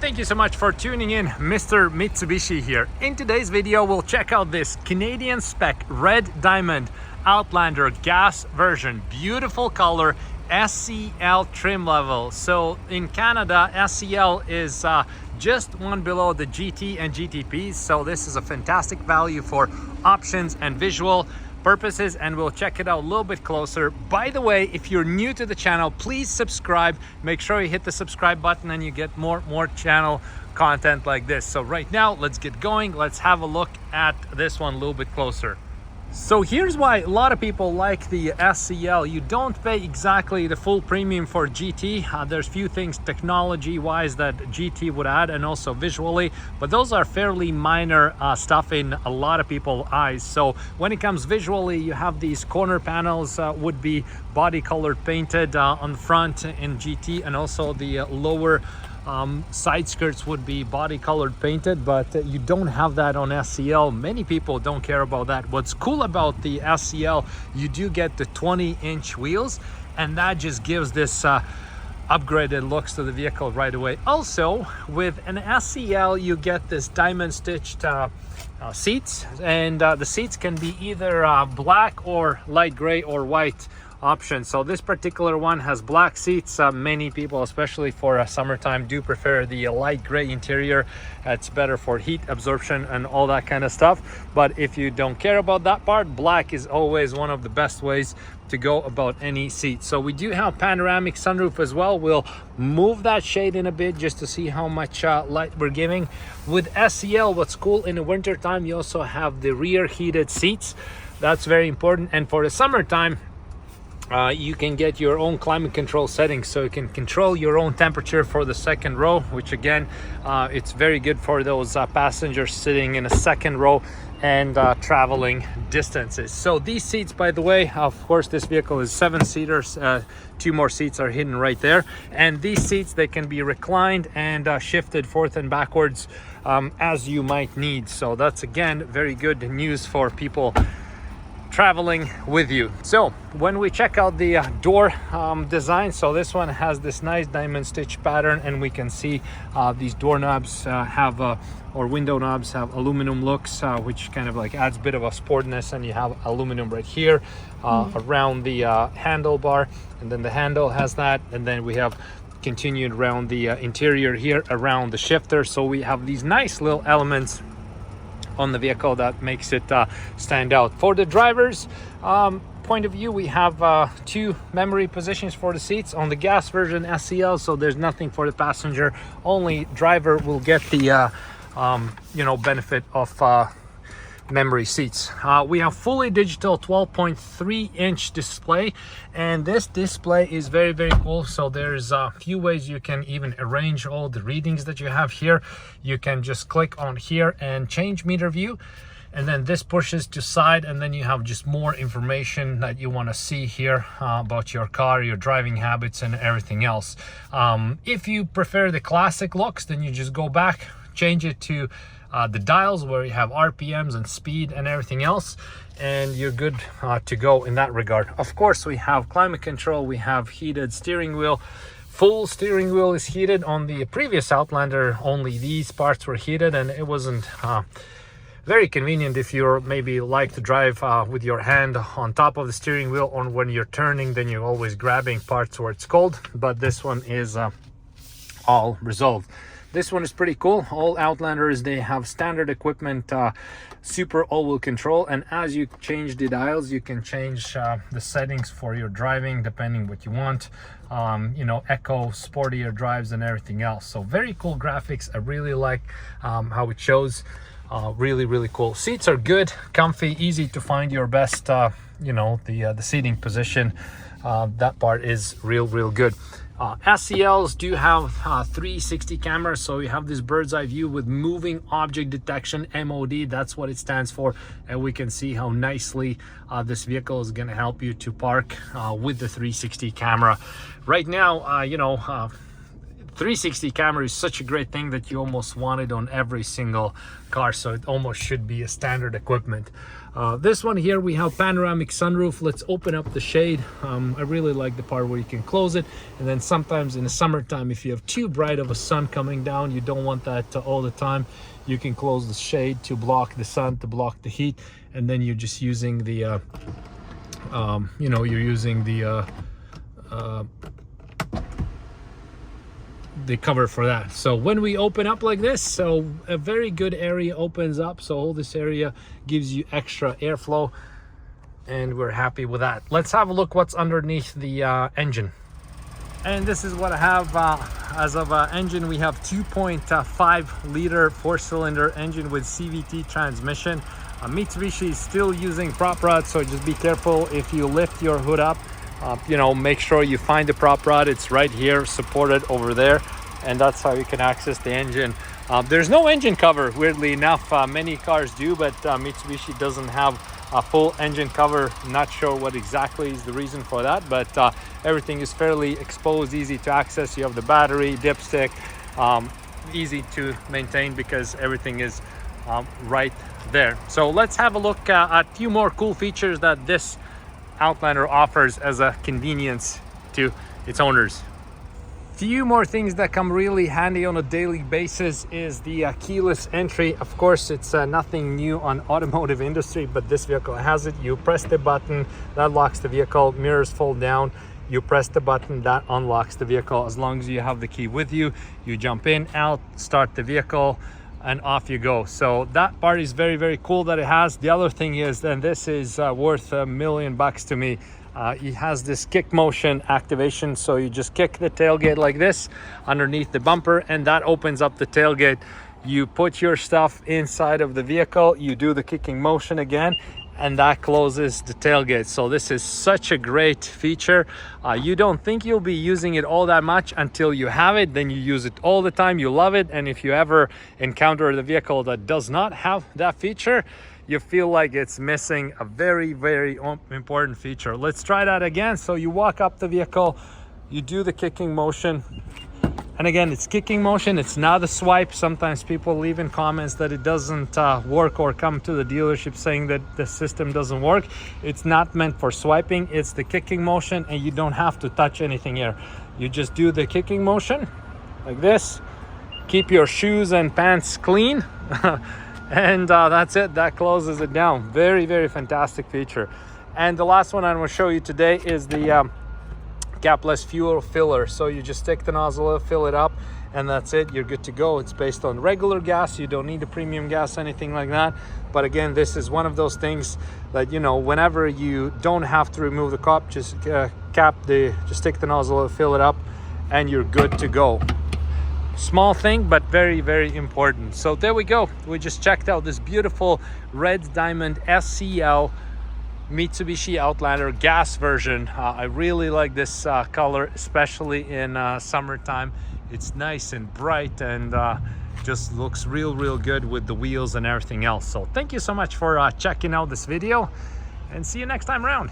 thank you so much for tuning in. Mr. Mitsubishi here. In today's video, we'll check out this Canadian spec red diamond Outlander gas version. Beautiful color, SEL trim level. So in Canada, SEL is just one below the GT and GTPs. So this is a fantastic value for options and visual purposes, and we'll check it out a little bit closer. By the way, if you're new to the channel, please subscribe. Make sure you hit the subscribe button and you get more channel content like this. So right now, let's get going. Let's have a look at this one a little bit closer. So here's why a lot of people like the SEL. You don't pay exactly the full premium for GT. There's few things technology wise that GT would add, and also visually, but those are fairly minor stuff in a lot of people's eyes. So when it comes visually, you have these corner panels would be body colored painted on the front in GT, and also the lower side skirts would be body colored painted, but you don't have that on SEL. Many people don't care about that. What's cool about the SEL, you do get the 20-inch wheels, and that just gives this upgraded looks to the vehicle right away. Also, with an SEL, you get this diamond stitched seats, and the seats can be either black or light gray or white option. So this particular one has black seats. Many people, especially for summertime, do prefer the light gray interior. It's better for heat absorption and all that kind of stuff. But if you don't care about that part, black is always one of the best ways to go about any seat. So we do have panoramic sunroof as well. We'll move that shade in a bit just to see how much light we're giving. With SEL, what's cool, in the winter time, you also have the rear heated seats. That's very important. And for the summertime, you can get your own climate control settings, so you can control your own temperature for the second row, which again, it's very good for those passengers sitting in a second row and traveling distances. So these seats, by the way, of course, this vehicle is 7-seaters. 2 more seats are hidden right there, and these seats, they can be reclined and shifted forth and backwards as you might need. So that's again very good news for people traveling with you. So when we check out the door design, so this one has this nice diamond stitch pattern, and we can see these doorknobs have or window knobs have aluminum looks, which kind of like adds a bit of a sportness, and you have aluminum right here around the handlebar, and then the handle has that, and then we have continued around the interior here around the shifter. So we have these nice little elements on the vehicle that makes it stand out. For the driver's point of view, we have 2 memory positions for the seats on the gas version SEL, so there's nothing for the passenger. Only driver will get the benefit of memory seats. We have fully digital 12.3-inch display, and this display is very cool. So there's a few ways you can even arrange all the readings that you have here. You can just click on here and change meter view, and then this pushes to side, and then you have just more information that you want to see here about your car, your driving habits, and everything else. If you prefer the classic looks, then you just go back, change it to the dials where you have RPMs and speed and everything else, and you're good to go in that regard. Of course, we have climate control, we have heated steering wheel. Full steering wheel is heated. On the previous Outlander, only these parts were heated, and it wasn't very convenient if you're maybe like to drive with your hand on top of the steering wheel, or when you're turning, then you're always grabbing parts where it's cold. But this one is all resolved. This one is pretty cool. All Outlanders, they have standard equipment, super all-wheel control, and as you change the dials, you can change the settings for your driving depending what you want. Eco, sportier drives, and everything else. So very cool graphics. I really like how it shows. Really cool. Seats are good, comfy, easy to find your best the seating position. That part is real good. SELs do have 360 cameras, so you have this bird's eye view with moving object detection, MOD. That's what it stands for, and we can see how nicely this vehicle is going to help you to park with the 360 camera. Right now, 360 camera is such a great thing that you almost want it on every single car, so it almost should be a standard equipment. This one here, we have panoramic sunroof. Let's open up the shade. I really like the part where you can close it, and then sometimes in the summertime, if you have too bright of a sun coming down, you don't want that all the time, you can close the shade to block the sun, to block the heat, and then you're just using the you know, you're using the cover for that. So when we open up like this, so a very good area opens up, so all this area gives you extra airflow, and we're happy with that. Let's have a look what's underneath the engine. And this is what I have as of engine. We have 2.5 liter 4-cylinder engine with CVT transmission. Mitsubishi is still using prop rod, so just be careful if you lift your hood up. You know, make sure you find the prop rod. It's right here, supported over there, and that's how you can access the engine. There's no engine cover, weirdly enough. Many cars do, but Mitsubishi doesn't have a full engine cover. Not sure what exactly is the reason for that, but everything is fairly exposed, easy to access. You have the battery, dipstick, easy to maintain because everything is right there. So let's have a look at a few more cool features that this Outlander offers as a convenience to its owners. Few more things that come really handy on a daily basis is the keyless entry. Of course, it's nothing new on automotive industry, but this vehicle has it. You press the button, that locks the vehicle, mirrors fold down, you press the button, that unlocks the vehicle. As long as you have the key with you, you jump in, out, start the vehicle, and off you go. So that part is very, very cool that it has. The other thing is, and this is worth $1 million to me, it has this kick motion activation. So you just kick the tailgate like this underneath the bumper, and that opens up the tailgate. You put your stuff inside of the vehicle, you do the kicking motion again, and that closes the tailgate. So this is such a great feature. You don't think you'll be using it all that much until you have it, then you use it all the time, you love it. And if you ever encounter the vehicle that does not have that feature, you feel like it's missing a very, very important feature. Let's try that again. So you walk up the vehicle, you do the kicking motion, and again, it's kicking motion, it's not a swipe. Sometimes people leave in comments that it doesn't work, or come to the dealership saying that the system doesn't work. It's not meant for swiping, it's the kicking motion, and you don't have to touch anything here. You just do the kicking motion like this, keep your shoes and pants clean, and that's it, that closes it down. Very, very fantastic feature. And the last one I'm going to show you today is the gapless fuel filler. So you just take the nozzle, fill it up, and that's it, you're good to go. It's based on regular gas, you don't need a premium gas, anything like that. But again, this is one of those things that, you know, whenever you don't have to remove the cap, just just take the nozzle, fill it up, and you're good to go. Small thing, but very, very important. So there we go, we just checked out this beautiful red diamond SEL Mitsubishi Outlander gas version. I really like this color, especially in summertime. It's nice and bright, and just looks real good with the wheels and everything else. So thank you so much for checking out this video, and see you next time around.